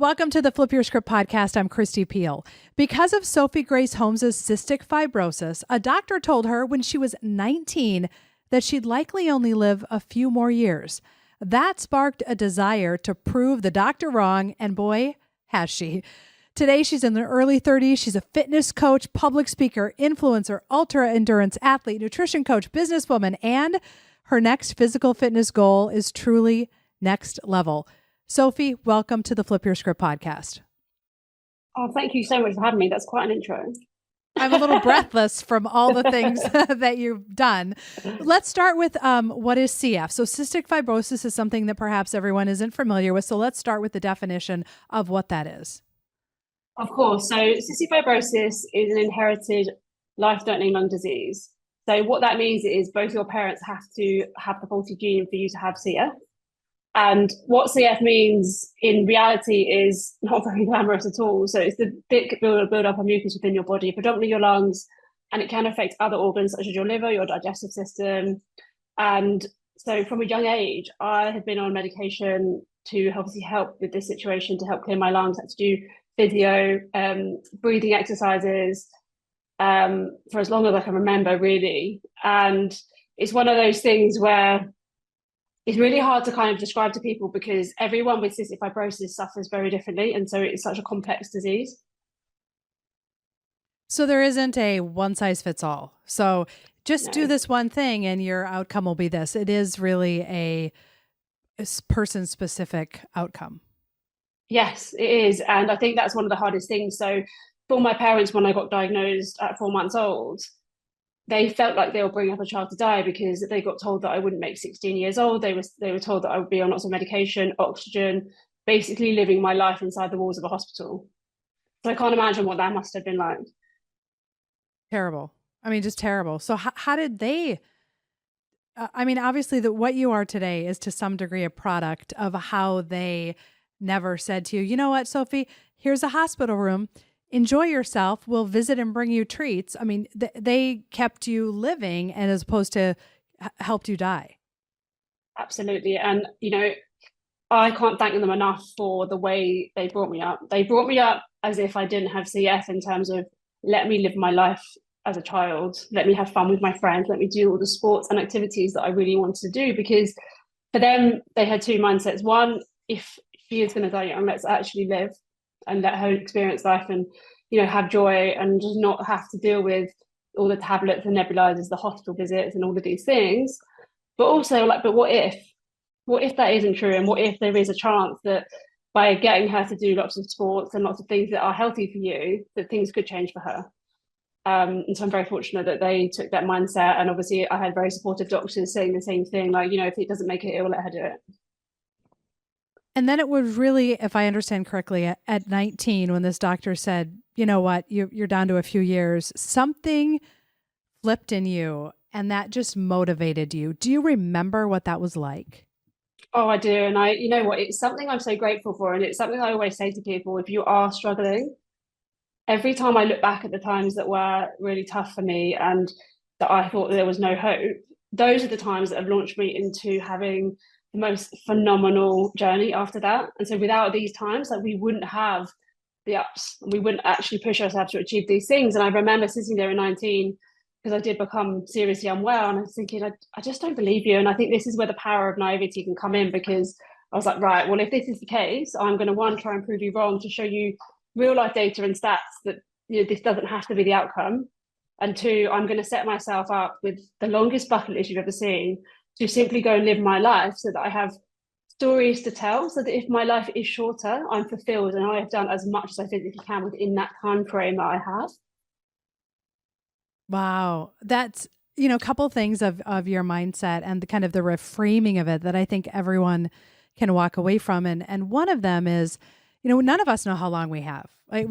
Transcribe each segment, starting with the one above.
Welcome to the Flip Your Script podcast. I'm Christy Peel. Because of Sophie Grace Holmes' cystic fibrosis, a doctor told her when she was 19 that she'd likely only live a few more years. That sparked a desire to prove the doctor wrong, and boy, has she. Today, she's in her early 30s. She's a fitness coach, public speaker, influencer, ultra-endurance athlete, nutrition coach, businesswoman, and her next physical fitness goal is truly next level. Sophie, welcome to the Flip Your Script podcast. Oh, thank you so much for having me. That's quite an intro. I'm a little breathless from all the things that you've done. Let's start with what is CF? So cystic fibrosis is something that perhaps everyone isn't familiar with. So let's start with the definition of what that is. Of course. So cystic fibrosis is an inherited life-threatening lung disease. So what that means is both your parents have to have the faulty gene for you to have CF. And what CF means in reality is not very glamorous at all. So it's the thick build up of mucus within your body, predominantly your lungs, and it can affect other organs such as your liver, your digestive system. And so from a young age, I had been on medication to obviously help with this situation, to help clear my lungs. I had to do physio, breathing exercises for as long as I can remember, really. And it's one of those things where it's really hard to kind of describe to people because everyone with cystic fibrosis suffers very differently. And so it's such a complex disease. So there isn't a one size fits all. So just do this one thing and your outcome will be this. It is really a person specific outcome. Yes, it is. And I think that's one of the hardest things. So for my parents, when I got diagnosed at 4 months old, they felt like they were bringing up a child to die because they got told that I wouldn't make 16 years old. They were told that I would be on lots of medication, oxygen, basically living my life inside the walls of a hospital. So I can't imagine what that must have been like. Terrible. I mean, just terrible. So how did they, obviously what you are today is to some degree a product of how they never said to you, you know what, Sophie, here's a hospital room. Enjoy yourself. We'll visit and bring you treats. I mean, they kept you living and as opposed to helped you die. Absolutely. And, I can't thank them enough for the way they brought me up. They brought me up as if I didn't have CF in terms of let me live my life as a child. Let me have fun with my friends. Let me do all the sports and activities that I really wanted to do, because for them, they had two mindsets. One, if she is going to die young, let's actually live and let her experience life and, have joy and just not have to deal with all the tablets and nebulizers, the hospital visits and all of these things. But also but what if that isn't true? And what if there is a chance that by getting her to do lots of sports and lots of things that are healthy for you, that things could change for her? And so I'm very fortunate that they took that mindset. And obviously I had very supportive doctors saying the same thing, like, if it doesn't make it, it will let her do it. And then it was really, if I understand correctly, at 19, when this doctor said, you know what, you're down to a few years, something flipped in you and that just motivated you. Do you remember what that was like? Oh, I do. And you know what, it's something I'm so grateful for. And it's something I always say to people, if you are struggling, every time I look back at the times that were really tough for me and that I thought there was no hope, those are the times that have launched me into having the most phenomenal journey after that. And so without these times, we wouldn't have the ups, and we wouldn't actually push ourselves to achieve these things. And I remember sitting there at 19, because I did become seriously unwell, and I was thinking, I just don't believe you. And I think this is where the power of naivety can come in, because I was like, right, well, if this is the case, I'm going to, one, try and prove you wrong to show you real life data and stats that this doesn't have to be the outcome. And two, I'm going to set myself up with the longest bucket list you've ever seen to simply go and live my life so that I have stories to tell, so that if my life is shorter, I'm fulfilled and I have done as much as I physically can within that time frame that I have. Wow. That's, a couple things of your mindset and the kind of the reframing of it that I think everyone can walk away from. And one of them is, none of us know how long we have. Like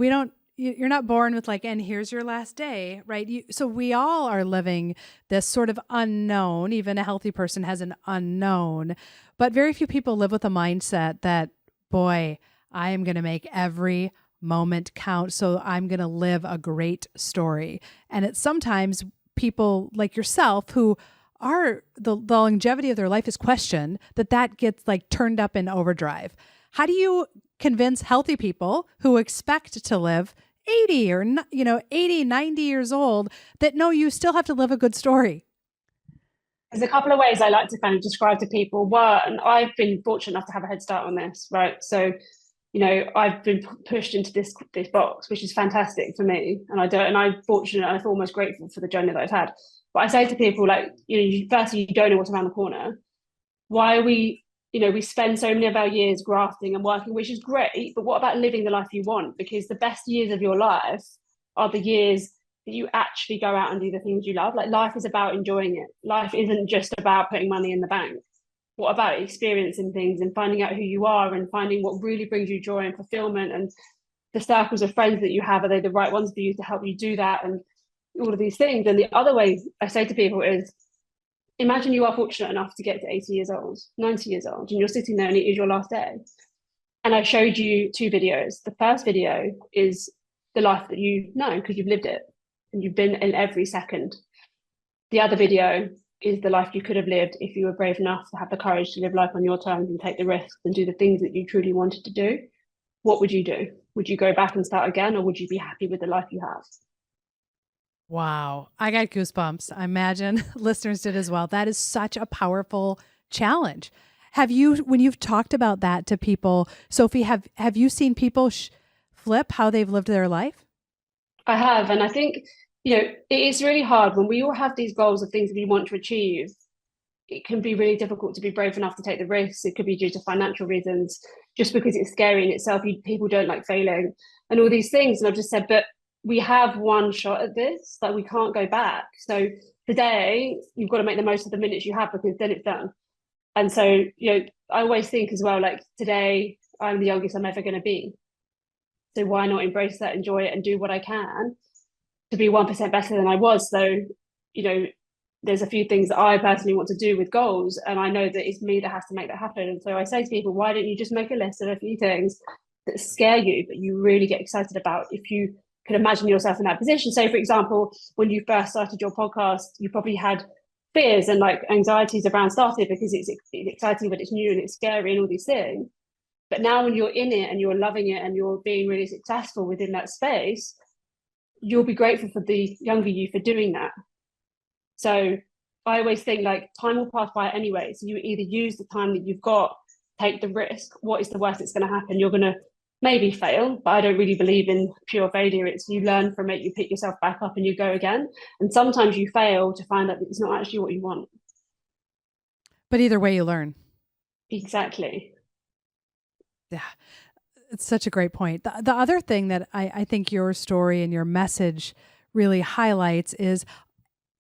you're not born with and here's your last day, right? So we all are living this sort of unknown. Even a healthy person has an unknown, but very few people live with a mindset that, boy, I am going to make every moment count. So I'm going to live a great story. And it's sometimes people like yourself who are the longevity of their life is questioned, that gets turned up in overdrive. How do you convince healthy people who expect to live 80 or 80, 90 years old that no, you still have to live a good story? There's a couple of ways I like to kind of describe to people. One, I've been fortunate enough to have a head start on this, right? So, I've been pushed into this box, which is fantastic for me, and I'm fortunate, and I feel almost grateful for the journey that I've had. But I say to people, like, firstly, you don't know what's around the corner. Why are we, we spend so many of our years grafting and working, which is great, but what about living the life you want? Because the best years of your life are the years that you actually go out and do the things you love. Like, life is about enjoying it. Life isn't just about putting money in the bank. What about experiencing things and finding out who you are and finding what really brings you joy and fulfillment, and the circles of friends that you have, are they the right ones for you to help you do that, and all of these things. And the other way I say to people is, imagine you are fortunate enough to get to 80 years old, 90 years old, and you're sitting there and it is your last day. And I showed you 2 videos. The first video is the life that you know because you've lived it and you've been in every second. The other video is the life you could have lived if you were brave enough to have the courage to live life on your terms and take the risks and do the things that you truly wanted to do. What would you do? Would you go back and start again, or would you be happy with the life you have? Wow. I got goosebumps. I imagine listeners did as well. That is such a powerful challenge. Have you, when you've talked about that to people, Sophie, have you seen people flip how they've lived their life? I have. And I think, it is really hard when we all have these goals of things that we want to achieve. It can be really difficult to be brave enough to take the risks. It could be due to financial reasons, just because it's scary in itself. People don't like failing and all these things. And I've just said, but we have one shot at this, like, we can't go back. So today you've got to make the most of the minutes you have, because then it's done. And so, I always think as well, like, today I'm the youngest I'm ever going to be. So why not embrace that, enjoy it, and do what I can to be 1% better than I was. So, there's a few things that I personally want to do with goals, and I know that it's me that has to make that happen. And so I say to people, why don't you just make a list of a few things that scare you, but you really get excited about, if you could imagine yourself in that position. So, for example, when you first started your podcast, you probably had fears and like anxieties around starting, because it's exciting, but it's new and it's scary and all these things. But now when you're in it and you're loving it and you're being really successful within that space, you'll be grateful for the younger you for doing that. So I always think, like, time will pass by anyway. So you either use the time that you've got, take the risk. What is the worst that's going to happen? You're going to maybe fail, but I don't really believe in pure failure. It's you learn from it, you pick yourself back up and you go again. And sometimes you fail to find out that it's not actually what you want. But either way, you learn. Exactly. Yeah. It's such a great point. The other thing that I think your story and your message really highlights is,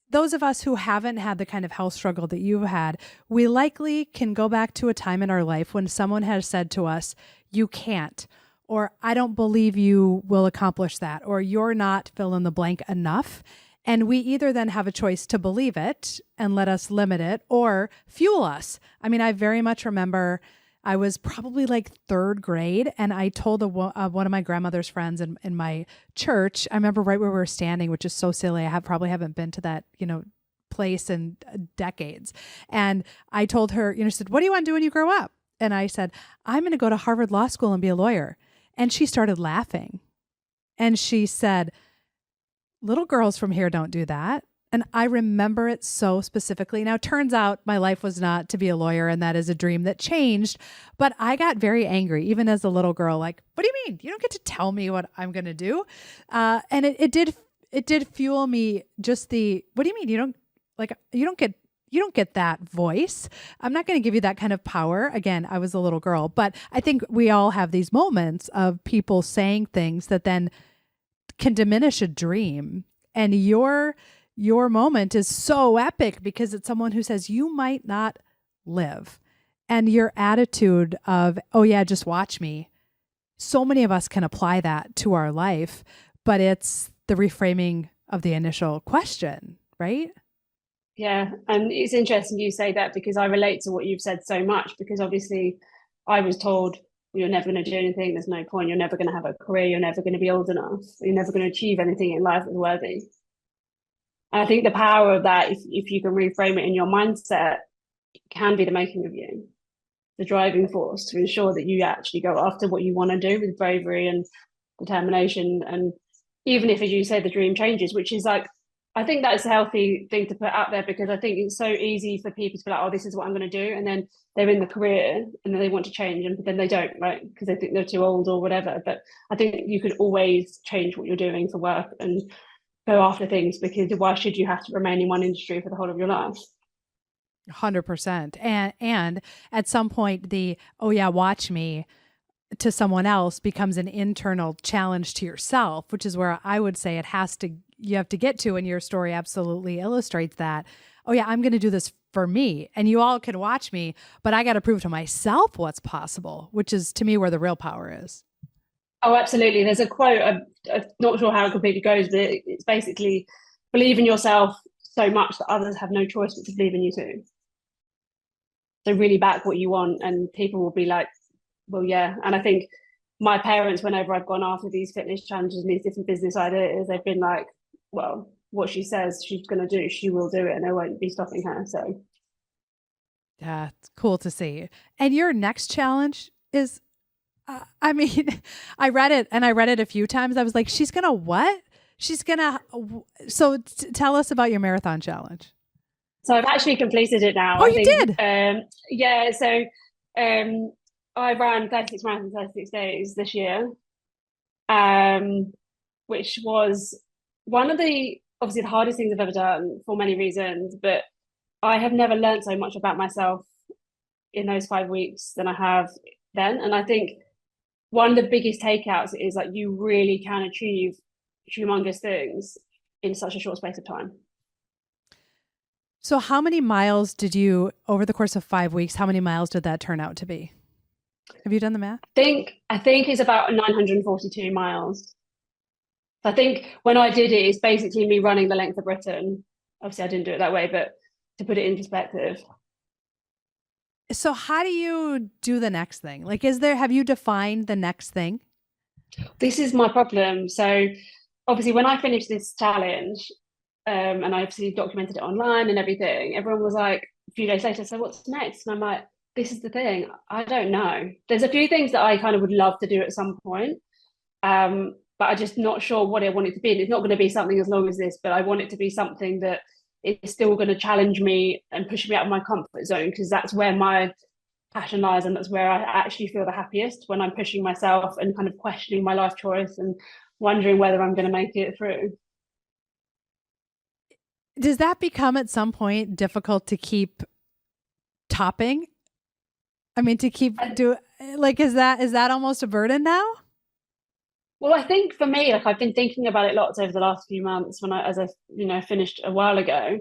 those of us who haven't had the kind of health struggle that you've had, we likely can go back to a time in our life when someone has said to us, you can't, or I don't believe you will accomplish that, or you're not fill in the blank enough. And we either then have a choice to believe it and let us limit it, or fuel us. I mean, I very much remember I was probably like 3rd grade, and I told one of my grandmother's friends in my church. I remember right where we were standing, which is so silly. I probably haven't been to that, place in decades. And I told her, she said, what do you want to do when you grow up? And I said, I'm going to go to Harvard Law School and be a lawyer. And she started laughing. And she said, little girls from here don't do that. And I remember it so specifically. Now, it turns out my life was not to be a lawyer, and that is a dream that changed. But I got very angry, even as a little girl, like, what do you mean? You don't get to tell me what I'm going to do. And it did fuel me, just what do you mean? You don't get that voice. I'm not going to give you that kind of power. Again, I was a little girl, but I think we all have these moments of people saying things that then can diminish a dream. And your moment is so epic because it's someone who says you might not live. And your attitude of, oh yeah, just watch me. So many of us can apply that to our life, but it's the reframing of the initial question, right? Yeah. And it's interesting you say that, because I relate to what you've said so much, because obviously I was told, you're never going to do anything. There's no point. You're never going to have a career. You're never going to be old enough. You're never going to achieve anything in life that's worthy. And I think the power of that, if you can reframe it in your mindset, can be the making of you. the driving force to ensure that you actually go after what you want to do with bravery and determination. And even if, as you say, the dream changes, which is like, I think that's a healthy thing to put out there, because I think it's so easy for people to be like, oh, this is what I'm going to do. And then they're in the career and then they want to change, and then they don't, right? Because they think they're too old or whatever. But I think you could always change what you're doing for work and go after things, because why should you have to remain in one industry for the whole of your life? 100%. And at some point, the, oh yeah, watch me, to someone else becomes an internal challenge to yourself, which is where I would say you have to get to, and your story absolutely illustrates that. Oh yeah, I'm going to do this for me, and you all can watch me, but I got to prove to myself what's possible, which is to me where the real power is. Oh, absolutely. There's a quote, I'm not sure how it completely goes, but it's basically believe in yourself so much that others have no choice but to believe in you too. So really back what you want, and people will be like, well, yeah. And I think my parents, whenever I've gone after these fitness challenges and these different business ideas, they've been like, well, what she says she's going to do, she will do it, and there won't be stopping her. So yeah, it's cool to see. And your next challenge is, I mean, I read it a few times. I was like, she's going to what? She's going to, so tell us about your marathon challenge. So I've actually completed it now. Oh, you did? Yeah. So I ran 36 marathons, 36 days this year, which was one of obviously the hardest things I've ever done for many reasons, but I have never learned so much about myself in those 5 weeks than I have then. And I think one of the biggest takeouts is like you really can achieve humongous things in such a short space of time. So how many miles did you, over the course of 5 weeks, how many miles did that turn out to be? Have you done the math? I think it's about 942 miles. I think when I did it, it's basically me running the length of Britain. Obviously, I didn't do it that way, but to put it in perspective. So how do you do the next thing? Like, have you defined the next thing? This is my problem. So obviously when I finished this challenge, and I obviously documented it online and everything, everyone was like, a few days later, so what's next? And I'm like, this is the thing. I don't know. There's a few things that I kind of would love to do at some point. But I'm just not sure what I want it to be. And it's not going to be something as long as this, but I want it to be something that is still going to challenge me and push me out of my comfort zone, because that's where my passion lies, and that's where I actually feel the happiest, when I'm pushing myself and kind of questioning my life choice and wondering whether I'm going to make it through. Does that become at some point difficult to keep topping? I mean, to keep is that almost a burden now? Well, I think for me, like I've been thinking about it lots over the last few months as I finished a while ago.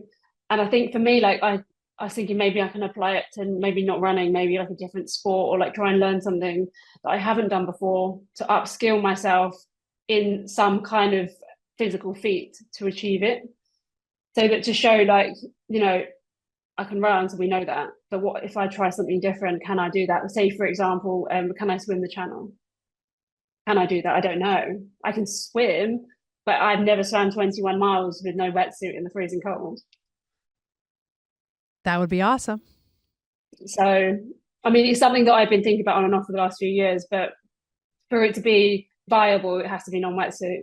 And I think for me, like I was thinking maybe I can apply it to maybe not running, maybe like a different sport, or like try and learn something that I haven't done before to upskill myself in some kind of physical feat to achieve it. So that to show like, I can run, so we know that. But what if I try something different? Can I do that? Say, for example, can I swim the channel? Can I do that? I don't know. I can swim, but I've never swam 21 miles with no wetsuit in the freezing cold. That would be awesome. So, I mean, it's something that I've been thinking about on and off for the last few years, but for it to be viable, it has to be non-wetsuit,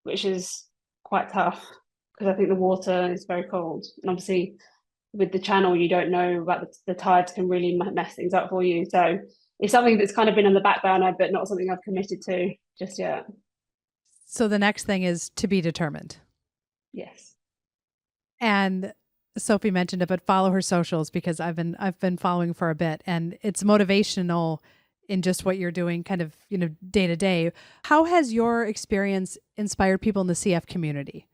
which is quite tough, because I think the water is very cold. And obviously with the channel, you don't know about the tides can really mess things up for you. So it's something that's kind of been on the back burner, but not something I've committed to just yet. So the next thing is to be determined. Yes. And Sophie mentioned it, but follow her socials, because I've been following for a bit, and it's motivational in just what you're doing kind of, day to day. How has your experience inspired people in the CF community?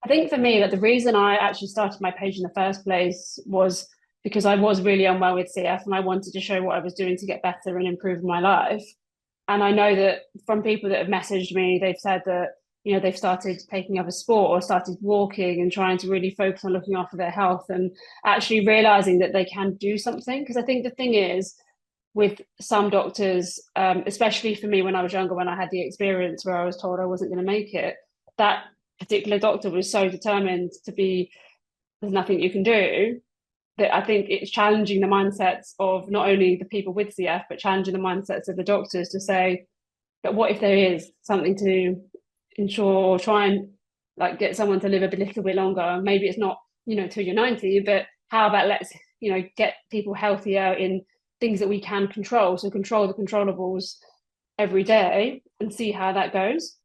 I think for me, that the reason I actually started my page in the first place was because I was really unwell with CF, and I wanted to show what I was doing to get better and improve my life. And I know that from people that have messaged me, they've said that, they've started taking up a sport or started walking and trying to really focus on looking after their health and actually realizing that they can do something. Because I think the thing is, with some doctors, especially for me when I was younger, when I had the experience where I was told I wasn't going to make it, that particular doctor was so determined to be, there's nothing you can do. that I think it's challenging the mindsets of not only the people with CF, but challenging the mindsets of the doctors to say that what if there is something to ensure or try and like get someone to live a little bit longer. Maybe it's not, till you're 90, but how about let's, get people healthier in things that we can control. So control the controllables every day and see how that goes.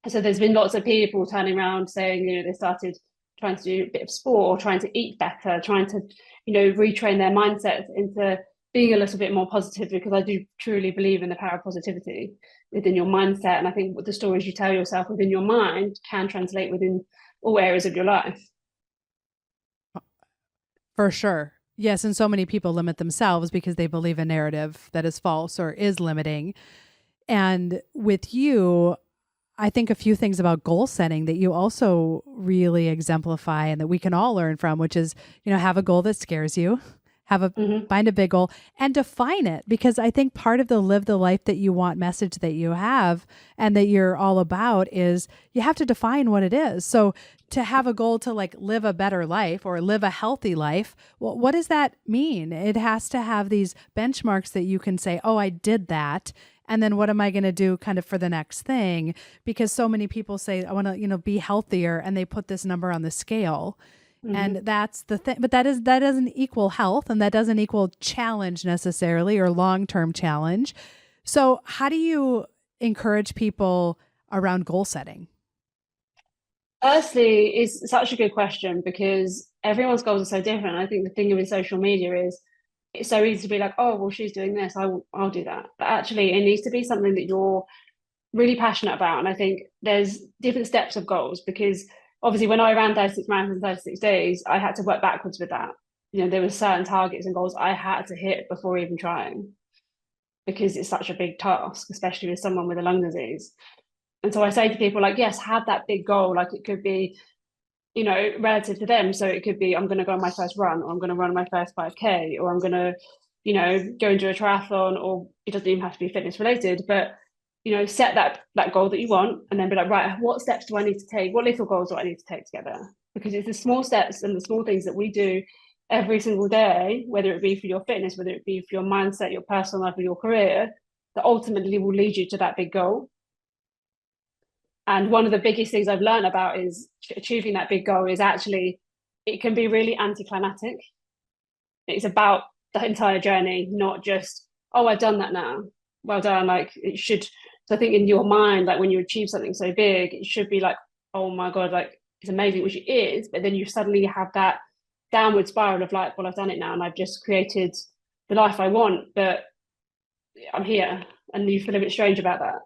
So there's been lots of people turning around saying, they started trying to do a bit of sport or trying to eat better, trying to, retrain their mindsets into being a little bit more positive, because I do truly believe in the power of positivity within your mindset. And I think the stories you tell yourself within your mind can translate within all areas of your life. For sure. Yes. And so many people limit themselves because they believe a narrative that is false or is limiting. And with you, I think a few things about goal setting that you also really exemplify and that we can all learn from, which is, have a goal that scares you, find a big goal and define it. Because I think part of the live the life that you want message that you have and that you're all about is you have to define what it is. So to have a goal to like live a better life or live a healthy life, well, what does that mean? It has to have these benchmarks that you can say, oh, I did that. And then what am I going to do kind of for the next thing? Because so many people say, I want to, be healthier. And they put this number on the scale. And that's the thing. But that doesn't equal health, and that doesn't equal challenge necessarily, or long-term challenge. So how do you encourage people around goal setting? Firstly, it's such a good question because everyone's goals are so different. I think the thing with social media is it's so easy to be like, oh, well, she's doing this, I'll do that. But actually, it needs to be something that you're really passionate about. And I think there's different steps of goals, because obviously when I ran 36 marathons in 36 days, I had to work backwards with that. There were certain targets and goals I had to hit before even trying, because it's such a big task, especially with someone with a lung disease. And so I say to people like, yes, have that big goal. Like it could be, relative to them. So it could be, I'm going to go on my first run, or I'm going to run my first 5K, or I'm going to, go and do a triathlon, or it doesn't even have to be fitness related, but, set that goal that you want, and then be like, right, what steps do I need to take? What little goals do I need to take together? Because it's the small steps and the small things that we do every single day, whether it be for your fitness, whether it be for your mindset, your personal life, or your career, that ultimately will lead you to that big goal. And one of the biggest things I've learned about is achieving that big goal is actually, it can be really anticlimactic. It's about the entire journey, not just, oh, I've done that now. Well done. Like it should. So I think in your mind, like when you achieve something so big, it should be like, oh my God, like it's amazing, which it is. But then you suddenly have that downward spiral of like, well, I've done it now and I've just created the life I want, but I'm here. And you feel a bit strange about that.